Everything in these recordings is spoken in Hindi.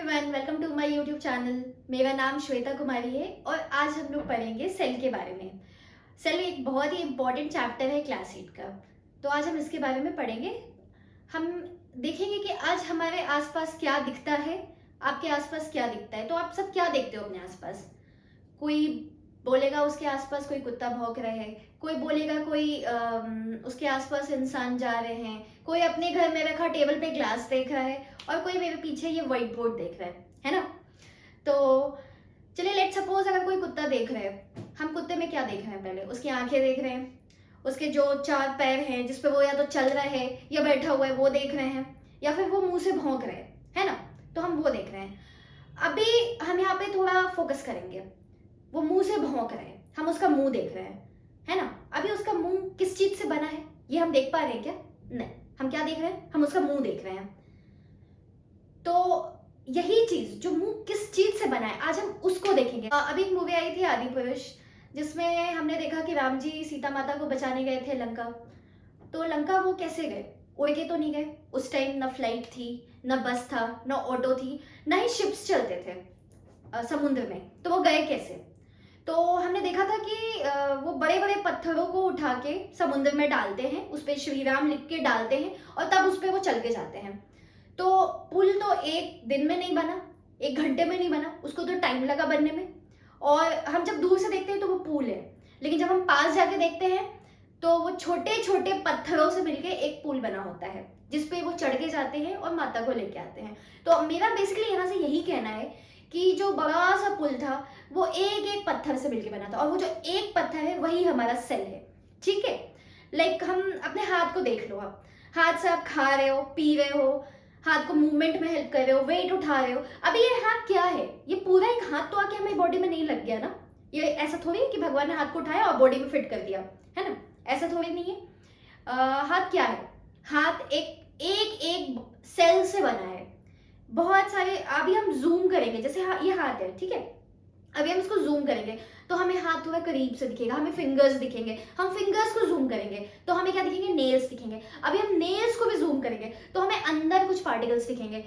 Everyone, welcome to my YouTube channel. मेरा नाम श्वेता कुमारी है और आज हम लोग पढ़ेंगे सेल के बारे में। सेल एक बहुत ही इंपॉर्टेंट चैप्टर है क्लास 8 का, तो आज हम इसके बारे में पढ़ेंगे। हम देखेंगे कि आज हमारे आसपास क्या दिखता है, आपके आसपास क्या दिखता है। तो आप सब क्या देखते हो अपने आसपास? कोई बोलेगा उसके आसपास कोई कुत्ता भौंक रहा है, कोई बोलेगा कोई उसके आसपास इंसान जा रहे हैं, कोई अपने घर में रखा टेबल पे ग्लास देख रहा है और कोई मेरे पीछे ये व्हाइट बोर्ड देख रहा है ना। तो चलिए लेट सपोज अगर कोई कुत्ता देख रहे हैं, हम कुत्ते में क्या देख रहे हैं? पहले उसकी आंखें देख रहे हैं, उसके जो 4 पैर हैं जिसपे वो या तो चल रहा है या बैठा हुआ है वो देख रहे हैं, या फिर वो मुंह से भौंक रहे हैं, है ना। तो हम वो देख रहे हैं। अभी हम यहाँ पे थोड़ा फोकस करेंगे। वो मुंह से भौंक रहे हैं, हम उसका मुंह देख रहे हैं, है ना। अभी उसका मुंह किस चीज से बना है ये हम देख पा रहे हैं क्या? नहीं। हम क्या देख रहे हैं? हम उसका मुंह देख रहे हैं। तो यही चीज जो मुंह किस चीज से बना है आज हम उसको देखेंगे। अभी एक मूवी आई थी आदि पुरुष, जिसमें हमने देखा कि राम जी सीता माता को बचाने गए थे लंका। तो लंका वो कैसे गए? उड़ के तो नहीं गए। उस टाइम ना फ्लाइट थी, ना बस था, ना ऑटो थी, ना ही शिप्स चलते थे समुद्र में। तो वो गए कैसे? तो हमने देखा था कि वो बड़े बड़े पत्थरों को उठा के समुद्र में डालते हैं, उस पर श्री राम लिख के डालते हैं और तब उस पर वो चल के जाते हैं। तो पुल तो एक दिन में नहीं बना, एक घंटे में नहीं बना, उसको तो टाइम लगा बनने में। और हम जब दूर से देखते हैं तो वो पुल है, लेकिन जब हम पास जाके देखते हैं तो वो छोटे छोटे पत्थरों से मिलके एक पुल बना होता है, जिसपे वो चढ़ के जाते हैं और माता को लेके आते हैं। तो मेरा बेसिकली यहाँ से यही कहना है कि जो बड़ा सा पुल था वो एक एक पत्थर से मिलके बना था, और वो जो एक पत्थर है वही हमारा सेल है। ठीक है। लाइक हम अपने हाथ को देख लो। आप हाथ से आप खा रहे हो, पी रहे हो, हाथ को मूवमेंट में हेल्प कर रहे हो, वेट उठा रहे हो। अभी ये हाथ क्या है? ये पूरा एक हाथ तो आके हमारी बॉडी में नहीं लग गया ना। ये ऐसा थोड़ी है कि भगवान ने हाथ को उठाया और बॉडी में फिट कर दिया, है ना। ऐसा थोड़ी नहीं है। हाथ क्या है? हाथ एक एक एक सेल से बना है, बहुत सारे। अभी हम जूम करेंगे, जैसे ये हाथ है, ठीक है। अभी हम इसको जूम करेंगे तो हमें हाथ थोड़ा करीब से दिखेगा, हमें फिंगर्स दिखेंगे। हम फिंगर्स को जूम करेंगे तो हमें क्या दिखेंगे? नेल्स दिखेंगे। अभी हम नेल्स को भी जूम करेंगे तो हमें अंदर कुछ पार्टिकल्स दिखेंगे।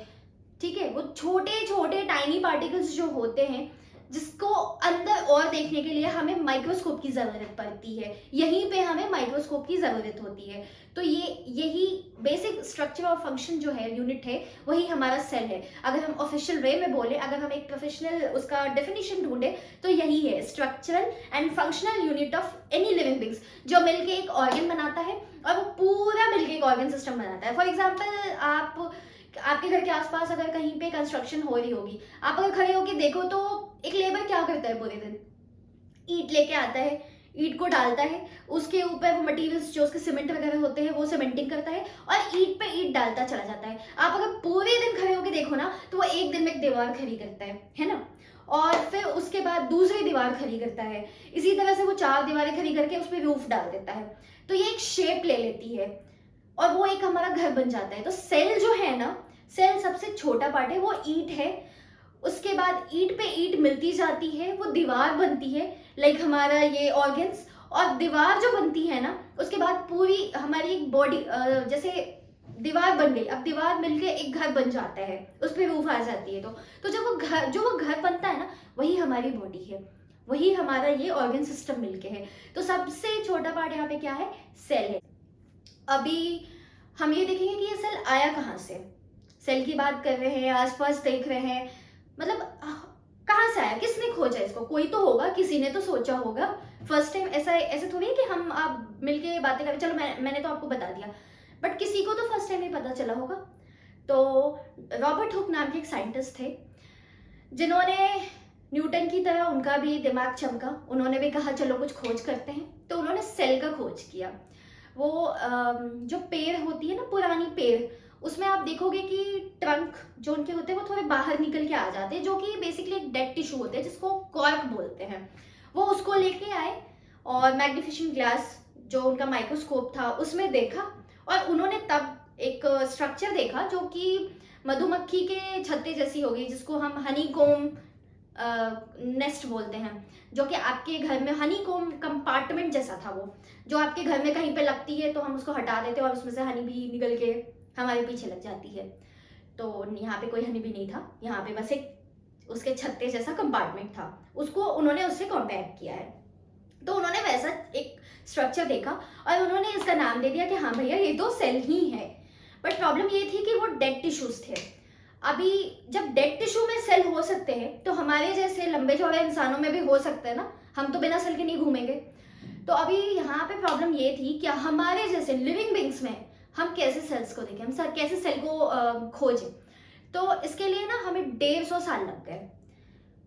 ठीक है। वो छोटे छोटे टाइनी पार्टिकल्स जो होते हैं, जिसको अंदर और देखने के लिए हमें माइक्रोस्कोप की जरूरत पड़ती है। यहीं पे हमें माइक्रोस्कोप की जरूरत होती है। तो यही बेसिक स्ट्रक्चर और फंक्शन जो है, यूनिट है, वही हमारा सेल है। अगर हम ऑफिशियल वे में बोले, अगर हम एक प्रोफेशनल उसका डेफिनेशन ढूंढे, तो यही है structural and functional unit of any living beings, जो मिलके एक ऑर्गन बनाता है और वो पूरा मिलके एक ऑर्गन सिस्टम बनाता है। फॉर एग्जाम्पल, आपके घर के आसपास अगर कहीं पे कंस्ट्रक्शन हो रही होगी, आप अगर खड़े होकर देखो तो एक लेबर क्या करता है पूरे दिन? ईंट लेके आता है, ईंट को डालता है, उसके ऊपर वो मटेरियल्स जो उसके सीमेंट वगैरह होते हैं वो सीमेंटिंग करता है और ईंट पे ईंट डालता चला जाता है। आप अगर पूरे दिन खड़े होकर देखो ना तो वो एक दिन में एक दीवार खड़ी करता है ना। और फिर उसके बाद दूसरी दीवार खड़ी करता है। इसी तरह से वो 4 दीवारें खड़ी करके उस पर रूफ डाल देता है। तो ये एक शेप ले लेती है और वो एक हमारा घर बन जाता है। तो सेल जो है ना, सेल सबसे छोटा पार्ट है, वो ईंट है। उसके बाद ईंट पे ईंट मिलती जाती है, वो दीवार बनती है, लाइक हमारा ये ऑर्गन्स। और दीवार जो बनती है ना, उसके बाद पूरी हमारी एक बॉडी, जैसे दीवार बन गई, अब दीवार मिलके एक घर बन जाता है, उस पर रूफ आ जाती है। तो जो वो घर बनता है ना, वही हमारी बॉडी है, वही हमारा ये ऑर्गन सिस्टम मिलके है। तो सबसे छोटा पार्ट यहाँ पे क्या है? सेल है। अभी हम ये देखेंगे कि ये सेल आया कहाँ से। सेल की बात कर रहे हैं, आसपास देख रहे हैं, मतलब कहाँ से आया? किसने खोजा इसको? कोई तो होगा, किसी ने तो सोचा होगा। फर्स्ट टाइम ऐसा ऐसे थोड़ी है कि हम आप मिलके बातें करें, चलो मैंने तो आपको बता दिया, बट किसी को तो फर्स्ट टाइम ही पता चला होगा। तो रॉबर्ट हुक नाम के एक साइंटिस्ट थे, जिन्होंने न्यूटन की तरह उनका भी दिमाग चमका। उन्होंने भी कहा चलो कुछ खोज करते हैं, तो उन्होंने सेल का खोज किया। वो जो पेड़ होती है ना, पुरानी पेड़, उसमें आप देखोगे कि ट्रंक जो उनके होते हैं वो थोड़े बाहर निकल के आ जाते हैं, जो कि बेसिकली एक डेड टिश्यू होते हैं जिसको कॉर्क बोलते हैं। वो उसको लेके आए और मैग्निफिशिंग ग्लास जो उनका माइक्रोस्कोप था उसमें देखा, और उन्होंने तब एक स्ट्रक्चर देखा जो कि मधुमक्खी के छत्ते जैसी होगी, जिसको हम हनी कोम नेस्ट बोलते हैं। जो कि आपके घर में हनी कोम कंपार्टमेंट जैसा था, वो जो आपके घर में कहीं पे लगती है तो हम उसको हटा देते हैं और उसमें से हनी भी निकल के हमारे पीछे लग जाती है। तो यहाँ पे कोई हनी भी नहीं था, यहाँ पे बस एक उसके छत्ते जैसा कंपार्टमेंट था, उसको उन्होंने उससे कंपेयर किया है। तो उन्होंने वैसा एक स्ट्रक्चर देखा और उन्होंने इसका नाम दे दिया कि हाँ भैया ये तो सेल ही है। बट प्रॉब्लम ये थी कि वो डेड टिश्यूज थे। अभी जब डेड टिश्यू में सेल हो सकते हैं तो हमारे जैसे लंबे चौड़े इंसानों में भी हो सकते हैं ना, हम तो बिना सेल के नहीं घूमेंगे। तो अभी यहाँ पे प्रॉब्लम ये थी कि हमारे जैसे लिविंग बींग्स में हम कैसे सेल्स को देखें, हम सर कैसे सेल को खोजें। तो इसके लिए ना हमें 150 साल लग गए,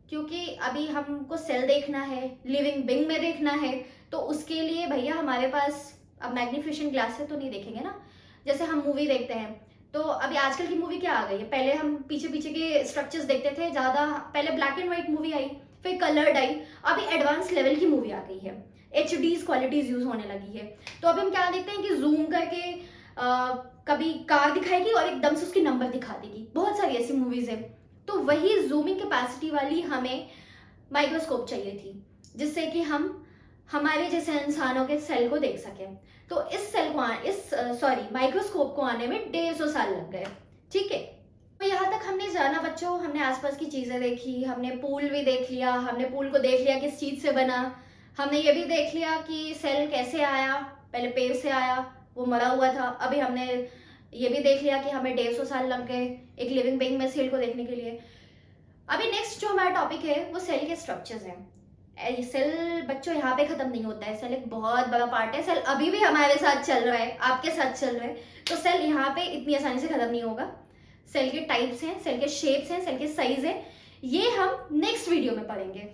क्योंकि अभी हमको सेल देखना है, लिविंग बिंग में देखना है, तो उसके लिए भैया हमारे पास अब मैग्निफिकेशन ग्लास से तो नहीं देखेंगे ना। जैसे हम मूवी देखते हैं तो अभी आजकल की मूवी क्या आ गई है, पहले हम पीछे पीछे के स्ट्रक्चर्स देखते थे ज़्यादा, पहले ब्लैक एंड व्हाइट मूवी आई, फिर कलर्ड आई, अभी एडवांस लेवल की मूवी आ गई है, HD क्वालिटीज यूज होने लगी है। तो अभी हम क्या देखते हैं कि जूम करके कभी कार दिखाएगी और एकदम से उसकी नंबर दिखा देगी, बहुत सारी ऐसी मूवीज है। तो वही जूमिंग कैपेसिटी वाली हमें माइक्रोस्कोप चाहिए थी, जिससे कि हम हमारे जैसे इंसानों के सेल को देख सकें। तो इस सेल को माइक्रोस्कोप को आने में 150 साल लग गए। ठीक है, तो यहाँ तक हमने जाना बच्चों, हमने आसपास की चीज़ें देखी, हमने पूल भी देख लिया, हमने पूल को देख लिया किस चीज़ से बना, हमने ये भी देख लिया कि सेल कैसे आया, पहले पेड़ से आया, वो मरा हुआ था। अभी हमने ये भी देख लिया कि हमें 150 साल लग गए एक लिविंग बीइंग में सेल को देखने के लिए। अभी नेक्स्ट जो हमारा टॉपिक है वो सेल के स्ट्रक्चर्स हैं। सेल बच्चों यहाँ पे खत्म नहीं होता है, सेल एक बहुत बड़ा पार्ट है, सेल अभी भी हमारे साथ चल रहा है, आपके साथ चल रहा है। तो सेल यहाँ पे इतनी आसानी से खत्म नहीं होगा। सेल के टाइप्स हैं, सेल के शेप्स हैं, सेल के साइज है, ये हम नेक्स्ट वीडियो में पढ़ेंगे।